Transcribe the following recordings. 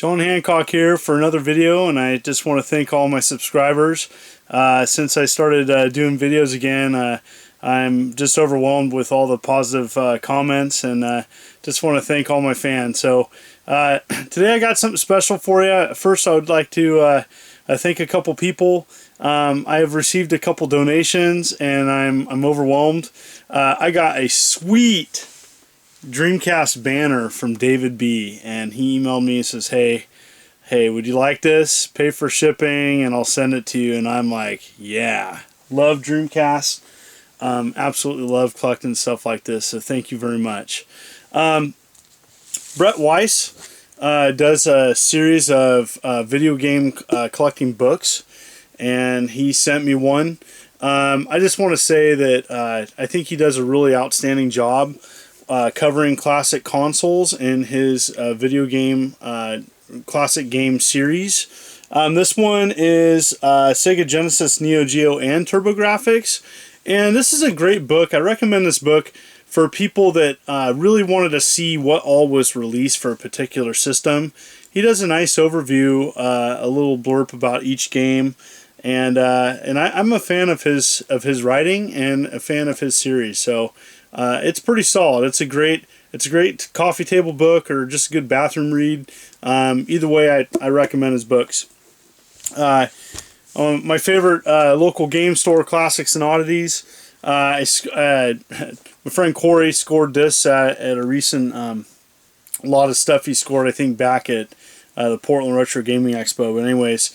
John Hancock here for another video, and I just want to thank all my subscribers. Since I started doing videos again, I'm just overwhelmed with all the positive comments, and just want to thank all my fans. So today I got something special for you. First, I would like to thank a couple people. I have received a couple donations, and I'm overwhelmed. I got a sweet Dreamcast banner from David B, and he emailed me and says, hey, would you like this? Pay for shipping and I'll send it to you. And I'm like, yeah, love Dreamcast. Absolutely love collecting stuff like this, so thank you very much. Brett Weiss does a series of video game collecting books, and he sent me one. I just want to say that I think he does a really outstanding job covering classic consoles in his video game classic game series. This one is Sega Genesis, Neo Geo, and TurboGrafx, and this is a great book. I recommend this book for people that really wanted to see what all was released for a particular system. He does a nice overview, a little blurb about each game, and I'm a fan of his writing and a fan of his series. So it's pretty solid. It's a great coffee table book or just a good bathroom read. Either way, I recommend his books. My favorite local game store, Classics and Oddities. My friend Corey scored this at a recent lot of stuff he scored, I think, back at the Portland Retro Gaming Expo. But anyways,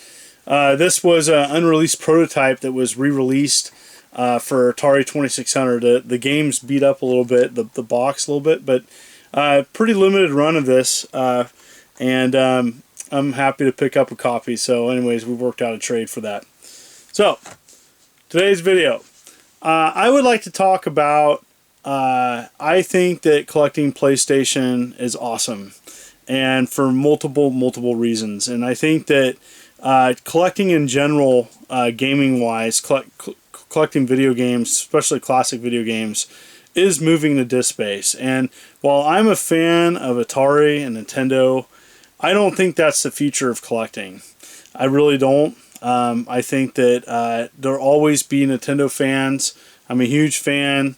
this was an unreleased prototype that was re-released for Atari 2600. The game's beat up a little bit, the box a little bit, but pretty limited run of this, and I'm happy to pick up a copy. So anyways, we worked out a trade for that. So today's video, I would like to talk about I think that collecting PlayStation is awesome, and for multiple reasons. And I think that collecting in general, gaming wise, collecting video games, especially classic video games, is moving to disc space. And while I'm a fan of Atari and Nintendo, I don't think that's the future of collecting. I really don't. I think that there'll always be Nintendo fans. I'm a huge fan,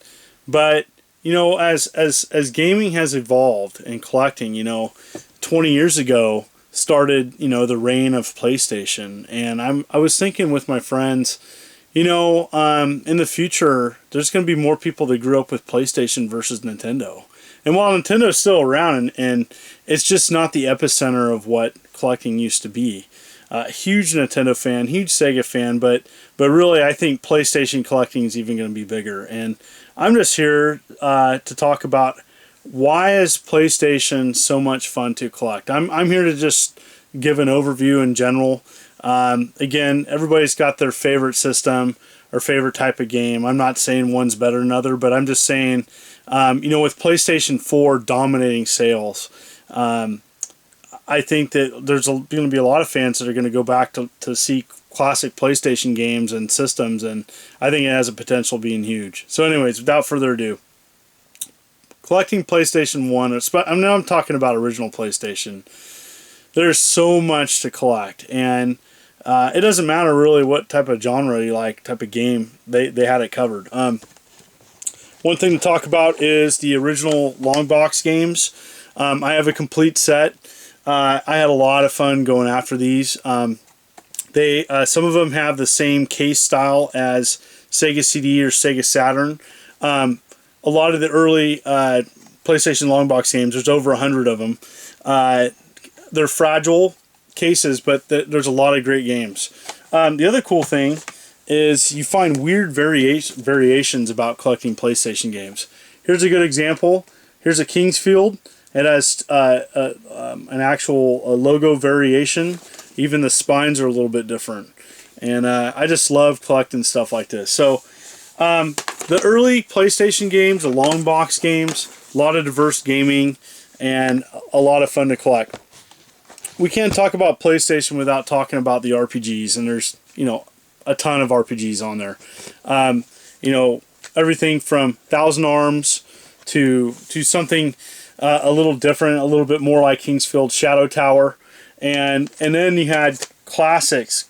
but you know, as gaming has evolved and collecting, 20 years ago started, the reign of PlayStation, and I was thinking with my friends, in the future, there's going to be more people that grew up with PlayStation versus Nintendo. And while Nintendo's still around, and it's just not the epicenter of what collecting used to be. Huge Nintendo fan, huge Sega fan, but really I think PlayStation collecting is even going to be bigger. And I'm just here to talk about why is PlayStation so much fun to collect. I'm here to just give an overview in general. Again, everybody's got their favorite system or favorite type of game. I'm not saying one's better than another, but I'm just saying, with PlayStation 4 dominating sales, I think that there's going to be a lot of fans that are going to go back to see classic PlayStation games and systems, and I think it has a potential of being huge. So anyways, without further ado, collecting PlayStation 1, I'm talking about original PlayStation. There's so much to collect, and it doesn't matter really what type of genre you like, type of game, they had it covered. One thing to talk about is the original Longbox games. I have a complete set. I had a lot of fun going after these. Some of them have the same case style as Sega CD or Sega Saturn. A lot of the early PlayStation Longbox games, there's over 100 of them. They're fragile cases, but there's a lot of great games. The other cool thing is you find weird variations about collecting PlayStation games. Here's a good example. Here's a Kingsfield. It has an actual logo variation. Even the spines are a little bit different. And I just love collecting stuff like this. So the early PlayStation games, the long box games, a lot of diverse gaming, and a lot of fun to collect. We can't talk about PlayStation without talking about the RPGs, and there's, a ton of RPGs on there. Everything from Thousand Arms to something a little different, a little bit more like Kingsfield Shadow Tower. and then you had classics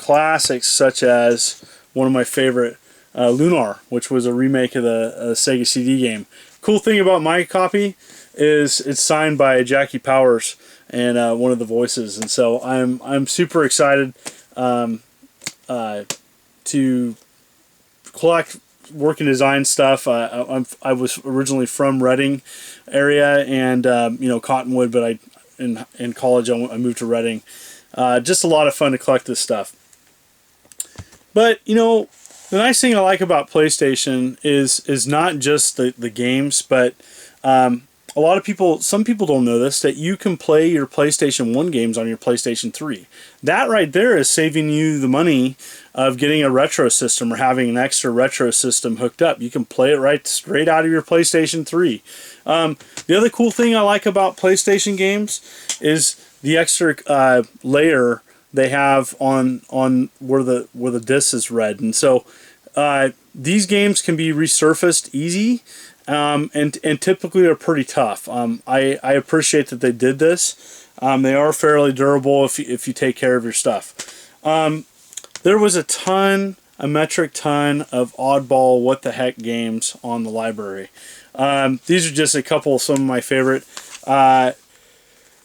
such as one of my favorite, Lunar, which was a remake of the Sega CD game. Cool thing about my copy is it's signed by Jackie Powers and one of the voices, and so I'm super excited to collect work and design stuff. I was originally from Reading area and Cottonwood, but in college I moved to Reading. Just a lot of fun to collect this stuff. But the nice thing I like about PlayStation is not just the games, but some people don't know this, that you can play your PlayStation 1 games on your PlayStation 3. That right there is saving you the money of getting a retro system or having an extra retro system hooked up. You can play it right straight out of your PlayStation 3. The other cool thing I like about PlayStation games is the extra layer they have on where the disc is read, and so these games can be resurfaced easy. And typically are pretty tough. I appreciate that they did this. They are fairly durable if you take care of your stuff. There was a metric ton of oddball what the heck games on the library. These are just a couple of some of my favorite.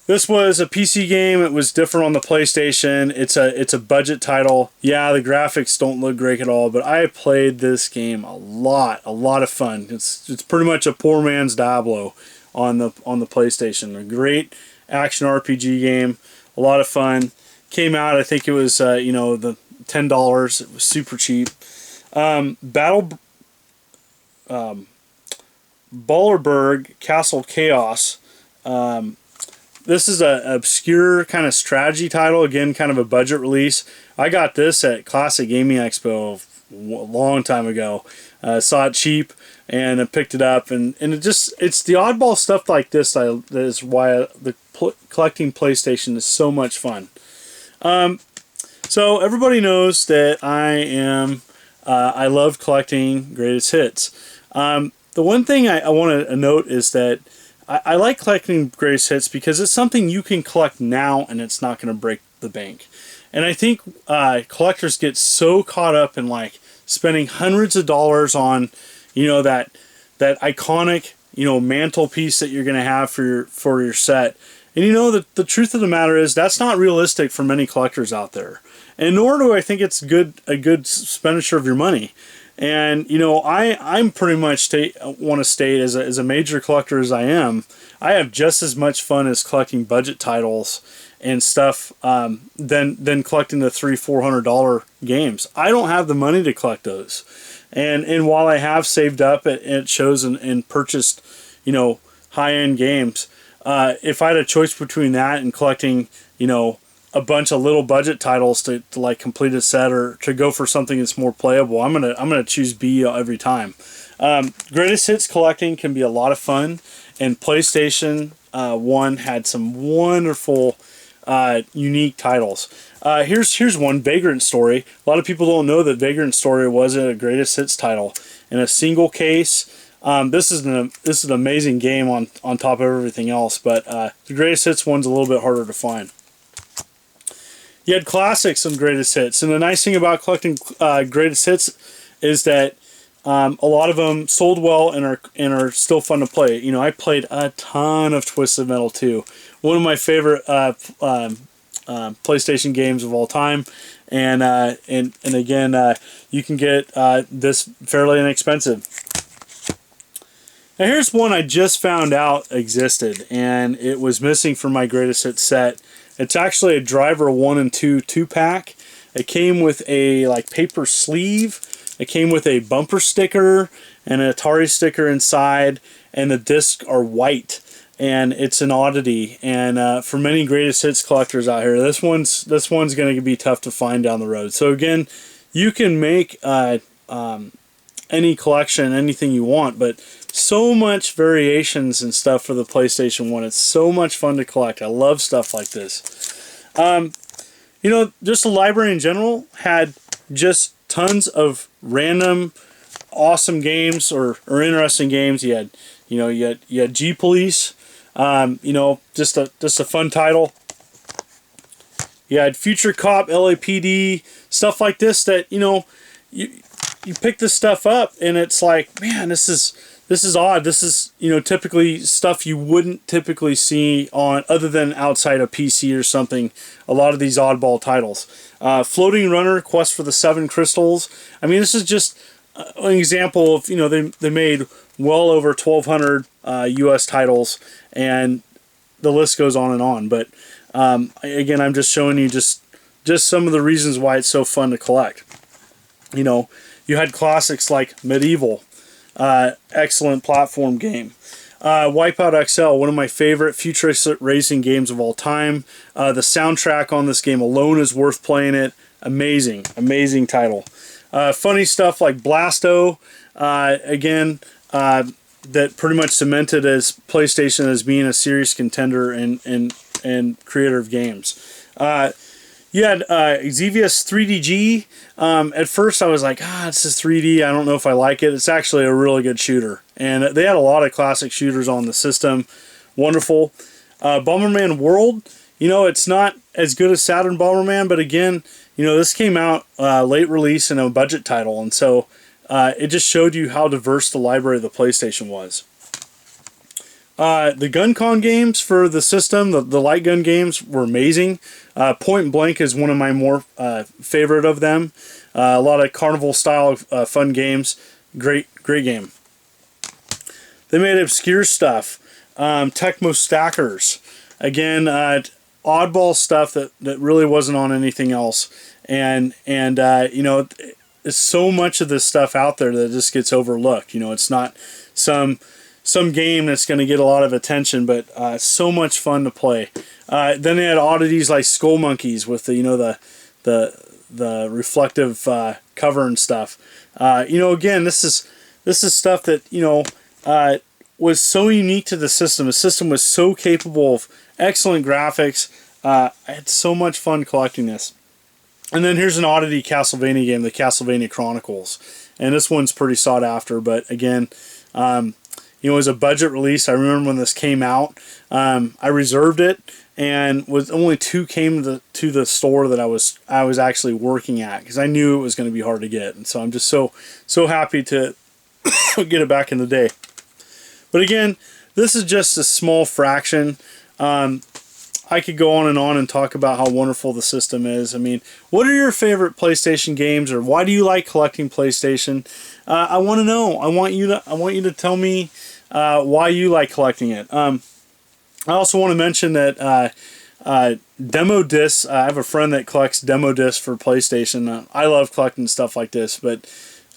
This was a PC game. It was different on the PlayStation. It's a budget title. Yeah, the graphics don't look great at all, but I played this game a lot of fun. It's pretty much a poor man's Diablo on the PlayStation. A great action RPG game, a lot of fun. Came out, I think it was the $10. It was super cheap. Ballerberg Castle Chaos. This is an obscure kind of strategy title. Again, kind of a budget release. I got this at Classic Gaming Expo a long time ago. Saw it cheap and I picked it up. And it's the oddball stuff like this that is why collecting PlayStation is so much fun. So everybody knows that I love collecting greatest hits. The one thing I want to note is that I like collecting greatest hits because it's something you can collect now and it's not going to break the bank. And I think collectors get so caught up in like spending hundreds of dollars on, that iconic, mantelpiece that you're going to have for your set. And the truth of the matter is that's not realistic for many collectors out there. And nor do I think it's a good expenditure of your money. And I'm pretty much want to state as a major collector as I am, I have just as much fun as collecting budget titles and stuff than collecting the $300-400 games. I don't have the money to collect those, and while I have saved up at shows and purchased high-end games, if I had a choice between that and collecting a bunch of little budget titles to like complete a set or to go for something that's more playable, I'm gonna choose B every time. Greatest hits collecting can be a lot of fun, and PlayStation 1 had some wonderful unique titles. Here's one, Vagrant Story. A lot of people don't know that Vagrant Story was a greatest hits title in a single case. This is an amazing game on top of everything else, but the greatest hits one's a little bit harder to find. You had classics and greatest hits, and the nice thing about collecting greatest hits is that a lot of them sold well and are still fun to play. I played a ton of Twisted Metal 2, one of my favorite PlayStation games of all time, and again you can get this fairly inexpensive. Now here's one I just found out existed, and it was missing from my greatest hits set. It's actually a Driver 1 and 2 2-pack. It came with a paper sleeve. It came with a bumper sticker and an Atari sticker inside, and the discs are white. And it's an oddity. And for many greatest hits collectors out here, this one's going to be tough to find down the road. So again, you can make any collection, anything you want, but so much variations and stuff for the PlayStation 1. It's so much fun to collect. I love stuff like this. Just the library in general had just tons of random awesome games or interesting games. You had G Police, just a fun title. You had Future Cop, LAPD, stuff like this that, you know, you pick this stuff up and it's like, man, this is odd. This is, you know, typically stuff you wouldn't typically see on, other than outside a PC or something, a lot of these oddball titles. Floating Runner, Quest for the Seven Crystals. I mean, this is just an example of, you know, they made well over 1,200 US titles, and the list goes on and on. But again, I'm just showing you just some of the reasons why it's so fun to collect. You know, you had classics like Medieval, excellent platform game. Wipeout XL, one of my favorite futuristic racing games of all time. The soundtrack on this game alone is worth playing it. Amazing, amazing title. Funny stuff like Blasto, again, that pretty much cemented as PlayStation as being a serious contender and creator of games. You had Xevious 3DG. At first I was like, this is 3D. I don't know if I like it. It's actually a really good shooter. And they had a lot of classic shooters on the system. Wonderful. Bomberman World. You know, it's not as good as Saturn Bomberman, but again, you know, this came out late release in a budget title. And so it just showed you how diverse the library of the PlayStation was. The GunCon games for the system, the light gun games, were amazing. Point Blank is one of my more favorite of them. A lot of carnival style fun games. Great game. They made obscure stuff. Tecmo Stackers. Again, oddball stuff that really wasn't on anything else. And you know, there's so much of this stuff out there that just gets overlooked. You know, it's not some game that's going to get a lot of attention, but so much fun to play. Then they had oddities like Skull Monkeys with the, you know, the reflective cover and stuff. You know, again, this is stuff that, you know, was so unique to the system. The system was so capable of excellent graphics. I had so much fun collecting this. And then here's an oddity Castlevania game, the Castlevania Chronicles, and this one's pretty sought after. But again, you know, it was a budget release. I remember when this came out, I reserved it, and only 2 came to the store that I was actually working at, because I knew it was going to be hard to get. And so I'm just so happy to get it back in the day. But again, this is just a small fraction. I could go on and talk about how wonderful the system is. I mean, what are your favorite PlayStation games, or why do you like collecting PlayStation? I want to know. I want you to tell me why you like collecting it. I also want to mention that demo discs. I have a friend that collects demo discs for PlayStation. I love collecting stuff like this, but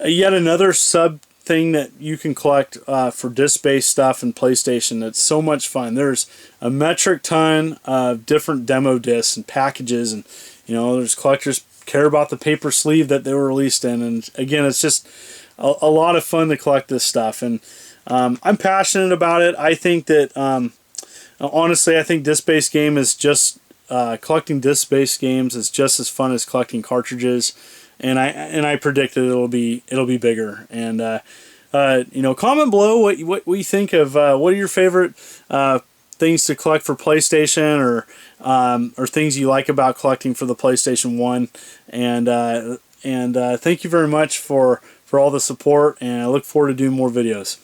yet another sub thing that you can collect for disc-based stuff in PlayStation that's so much fun. There's a metric ton of different demo discs and packages, and you know, there's collectors care about the paper sleeve that they were released in, and again, it's just a lot of fun to collect this stuff. And I'm passionate about it. I think that honestly, I think disc-based game is just collecting disc-based games is just as fun as collecting cartridges. And I predict that it'll be bigger. And you know, comment below what you think of what are your favorite things to collect for PlayStation, or things you like about collecting for the PlayStation 1. And thank you very much for all the support, and I look forward to doing more videos.